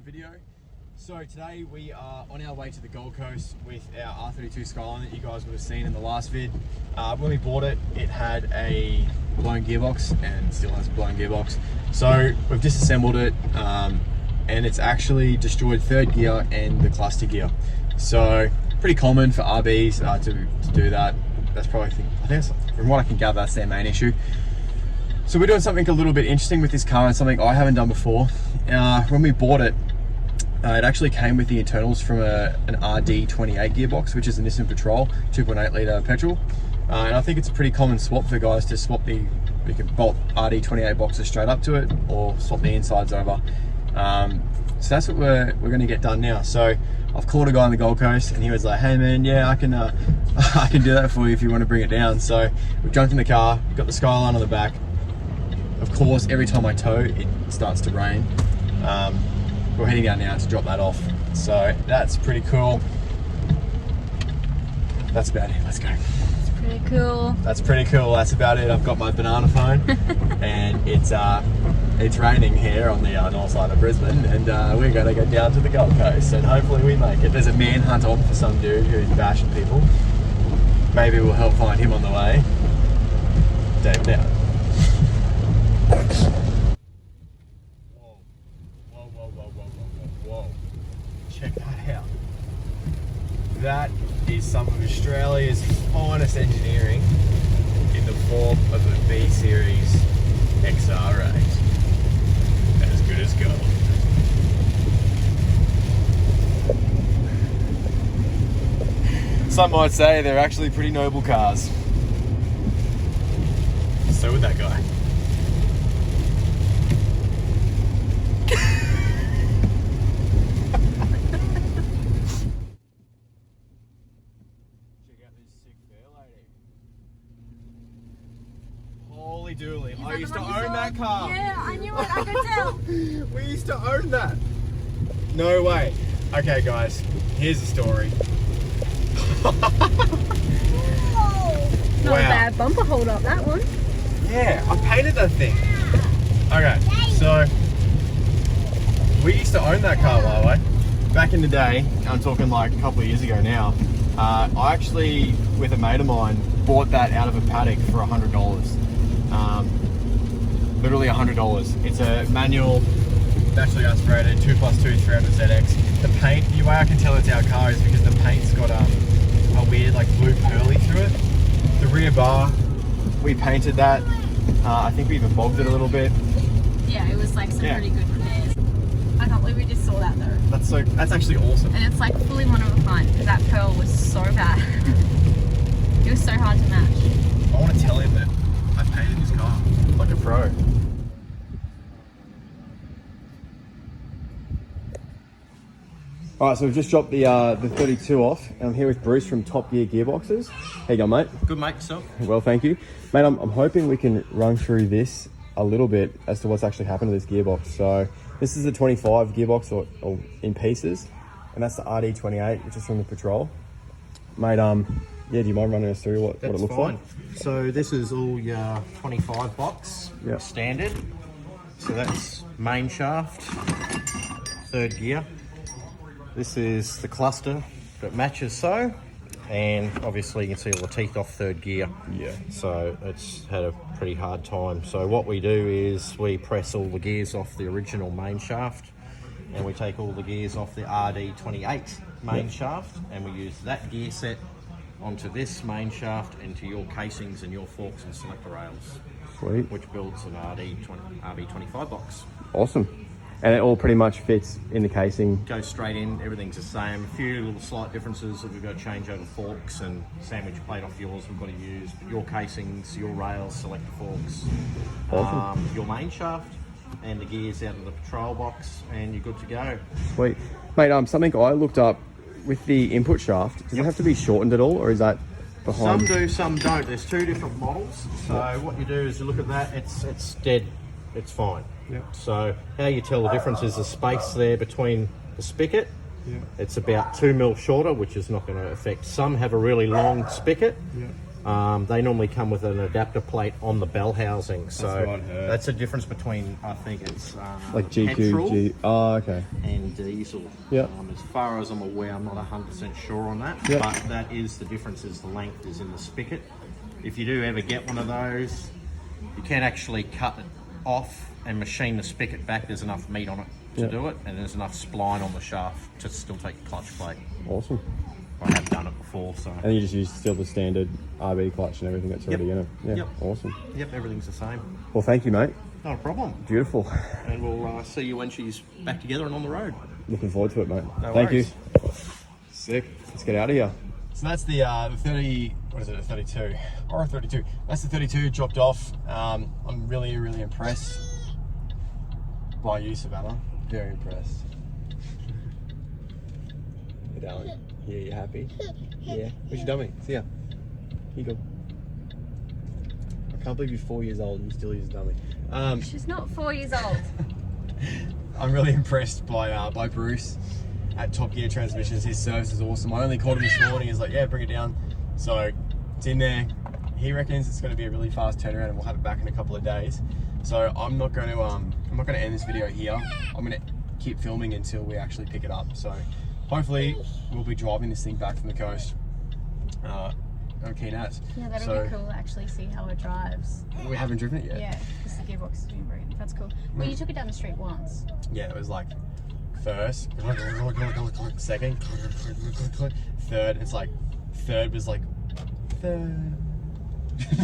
video. So today we are on our way to the Gold Coast with our R32 Skyline that you guys would have seen in the last vid. When we bought it, it had a blown gearbox and still has a blown gearbox. So we've disassembled it and it's actually destroyed third gear and the cluster gear. So pretty common for RBs to do that. That's probably, I think from what I can gather, that's their main issue. So we're doing something a little bit interesting with this car and something I haven't done before. When we bought it, it actually came with the internals from an RB22 gearbox, which is a Nissan Patrol, 2.8 litre petrol. And I think it's a pretty common swap for guys to swap we can bolt RB22 boxes straight up to it or swap the insides over. So that's what we're going to get done now. So I've called a guy on the Gold Coast and he was like, hey man, yeah, I can do that for you if you want to bring it down. So we've jumped in the car, got the Skyline on the back. Of course, every time I tow, it starts to rain. We're heading down now to drop that off. So that's pretty cool. That's about it, let's go. It's pretty cool. That's pretty cool, that's about it. I've got my banana phone and it's raining here on the north side of Brisbane, and we're gonna go down to the Gold Coast and hopefully we make it. There's a manhunt on for some dude who's bashing people. Maybe we'll help find him on the way. David out. Whoa. Check that out. That is some of Australia's finest engineering in the form of a B-Series XR8. As good as gold. Some might say they're actually pretty noble cars. So would that guy. Holy dooly. I used to own that car. Yeah, I knew it, I could tell. We used to own that. No way. Okay guys, here's the story. Not a bad bumper hold up, that one. Yeah, I painted that thing. Okay, so we used to own that car, by the way. Back in the day, I'm talking like a couple of years ago now, I actually, with a mate of mine, bought that out of a paddock for $100. Literally $100. It's a manual, naturally aspirated 2+2 300ZX. The paint, the way I can tell it's our car is because the paint's got a weird like blue pearly through it. The rear bar, we painted that. I think we even bogged it a little bit. Yeah, it was like some pretty good repairs. I can't believe we just saw that though. That's actually awesome. And it's like fully one of a kind because that pearl was so bad. It was so hard to match. I want to tell him that I painted his car like a pro. Alright, so we've just dropped the 32 off, and I'm here with Bruce from Top Gear Gearboxes. How you going, mate? Good, mate. Yourself? Well, thank you. Mate, I'm hoping we can run through this a little bit as to what's actually happened to this gearbox. So this is a 25 gearbox or in pieces, and that's the RB28, which is from the Patrol. Mate, yeah, do you mind running us through what it looks like? So this is all your 25 box, Yep. standard. So that's main shaft, third gear. This is the cluster that matches so, and obviously you can see all the teeth off third gear. Yeah. So it's had a pretty hard time. So what we do is we press all the gears off the original main shaft, and we take all the gears off the RB28 main shaft, and we use that gear set onto this main shaft into your casings and your forks and selector rails. Sweet. Which builds an RB25 box. Awesome. And it all pretty much fits in the casing. Goes straight in, everything's the same. A few little slight differences that we've got to change over forks and sandwich plate off yours we've got to use. But your casings, your rails, selector forks, Awesome. your main shaft, and the gears out of the Patrol box, and you're good to go. Sweet. Mate, something I looked up with the input shaft, does it have to be shortened at all, or is that behind? Some do, some don't. There's two different models. So what you do is you look at that, it's dead, it's fine. Yep. So how you tell the difference is the space there between the spigot. Yeah. It's about 2 mil shorter, which is not going to affect. Some have a really long spigot, They normally come with an adapter plate on the bell housing, so That's what I heard. that's the difference between, I think it's Like GQ, petrol oh, okay. and diesel. Yep. As far as I'm aware, I'm not 100% sure on that, Yep. but that is the difference, is the length is in the spigot. If you do ever get one of those, you can actually cut it off and machine the spigot back. There's enough meat on it to Yep. do it, and there's enough spline on the shaft to still take the clutch plate. Awesome. I have done it before, so. And you just use still the standard RB clutch and everything that's already in it. Yeah, Yep. awesome. Yep, everything's the same. Well, thank you, mate. Not a problem. Beautiful. And we'll see you when she's back together and on the road. Looking forward to it, mate. No Thank worries. you. Sick. Let's get out of here. So that's the 30, what is it, a 32? Or a 32. That's the 32 dropped off. I'm really, really impressed by you, Savannah. Very impressed. Hey, darling. Yeah, you happy? Yeah. Where's your dummy? See ya. Here you go. I can't believe you're 4 years old and you still use a dummy. She's not 4 years old. I'm really impressed by Bruce at Top Gear Transmissions. His service is awesome. I only called him this morning. He's like, yeah, bring it down. So it's in there. He reckons it's going to be a really fast turnaround and we'll have it back in a couple of days. So I'm not going to end this video here. I'm going to keep filming until we actually pick it up. So hopefully we'll be driving this thing back from the coast. I'm keen as. Yeah, that'll be cool to actually see how it drives. We haven't driven it yet. Yeah, because the gearbox is being broken. That's cool. Well, you took it down the street once. Yeah, it was like first, second, third. It's like third was like third.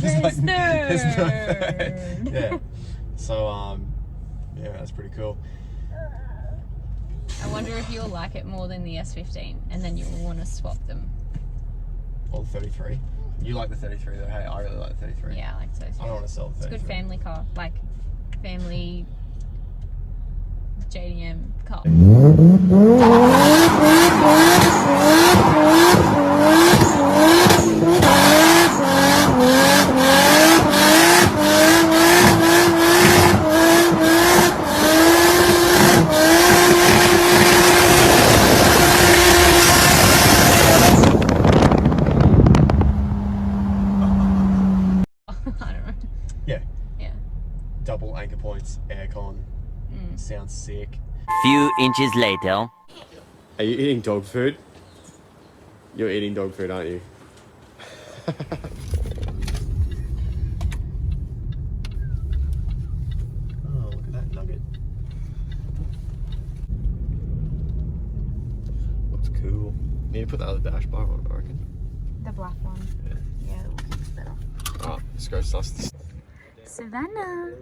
There's there's no third. Yeah. So yeah, that's pretty cool. I wonder if you'll like it more than the S15, and then you'll want to swap them. Or the 33. You like the 33 though? Hey, I really like the 33. Yeah, I like those. I don't want to sell the 33. It's a good family car, like family JDM car. I don't know. Yeah. Yeah. Double anchor points, aircon. Sounds sick. Few inches later. Are you eating dog food? You're eating dog food, aren't you? Oh, look at that nugget. Looks cool. Need to put the other dash bar on, I reckon. The black one. Yeah, it looks better. Alright, let's go suss this. Savannah,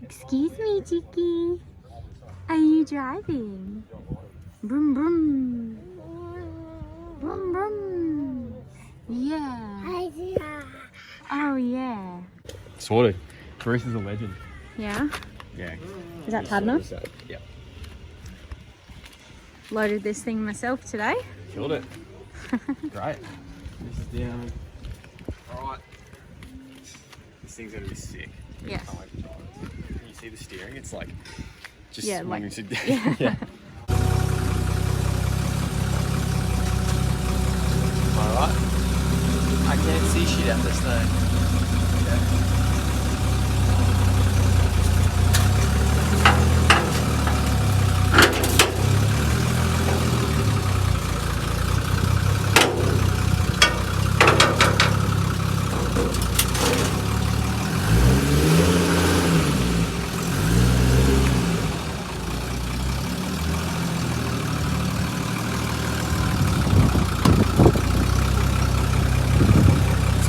excuse me, Chicky. Are you driving? Broom, broom. Broom, broom. Yeah. Oh, yeah. Sorted. Bruce is a legend. Yeah? Yeah. Is that tight enough? Yeah. Loaded this thing myself today. Killed it. Great. This is down. Alright. This thing's gonna be sick. Yeah. I like the drive. Can you see the steering? It's like just Yeah, wanting like- to yeah. yeah. Alright. I can't see shit out this thing.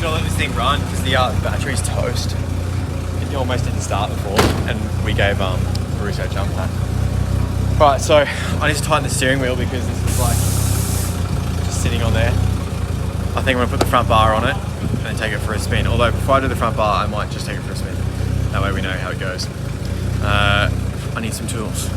Gonna let this thing run because the battery's toast. It almost didn't start before, and we gave Bruce our jump pack. Right, so I need to tighten the steering wheel because this is like just sitting on there. I think I'm gonna put the front bar on it and then take it for a spin. Although before I do the front bar, I might just take it for a spin. That way we know how it goes. I need some tools.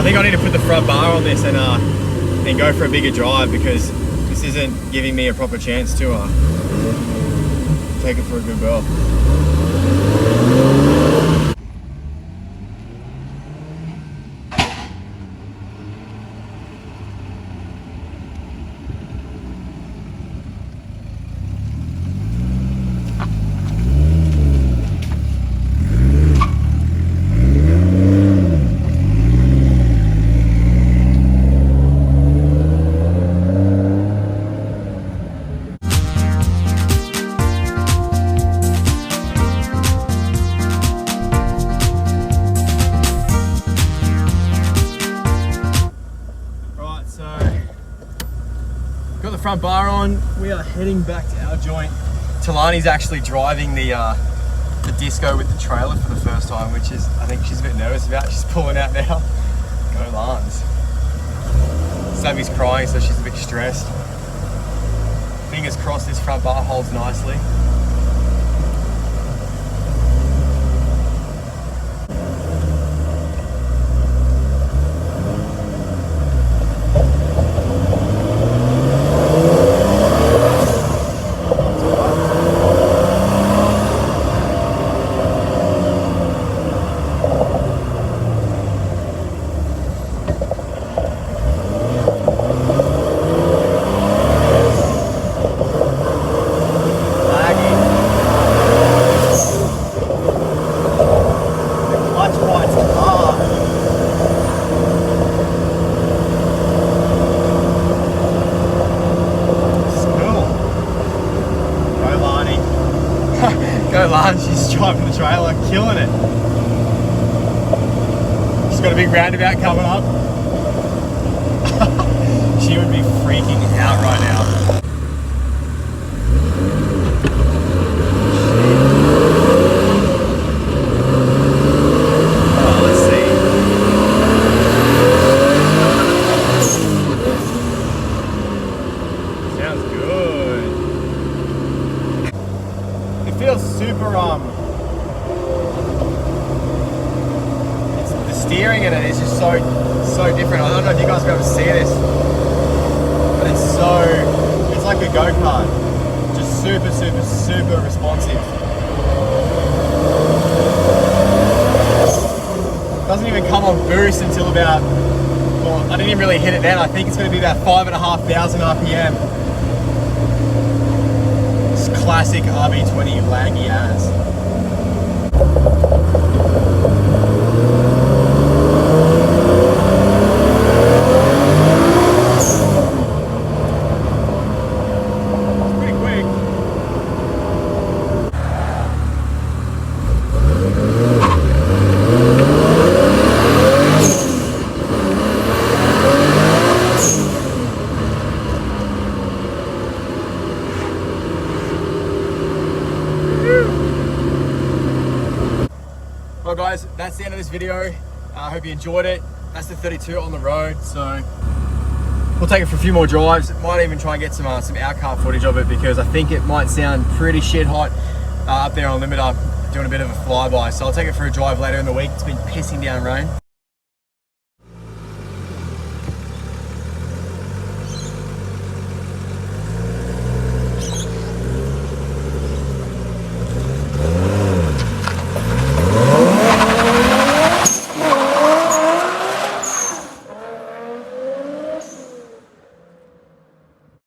think I need to put the front bar on this and go for a bigger drive, because this isn't giving me a proper chance to take it for a good whirl. Got the front bar on. We are heading back to our joint. Talani's actually driving the disco with the trailer for the first time, which is, I think she's a bit nervous about. She's pulling out now. Go Lance. Savvy's crying, so she's a bit stressed. Fingers crossed this front bar holds nicely. Go Lance, she's driving the trailer, killing it. She's got a big roundabout coming up. She would be freaking out right now. Oh, let's see. Sounds good. It feels super the steering in it is just so different. I don't know if you guys will be able to see this, but it's like a go-kart. Just super responsive. Doesn't even come on boost until about, well, I didn't even really hit it then. I think it's going to be about 5,500 RPM. Classic RB20 laggy as. It's pretty quick. Well guys, that's the end of this video. I hope you enjoyed it. That's the 32 on the road, so we'll take it for a few more drives. Might even try and get some out-car footage of it, because I think it might sound pretty shit hot up there on limiter, doing a bit of a flyby. So I'll take it for a drive later in the week. It's been pissing down rain.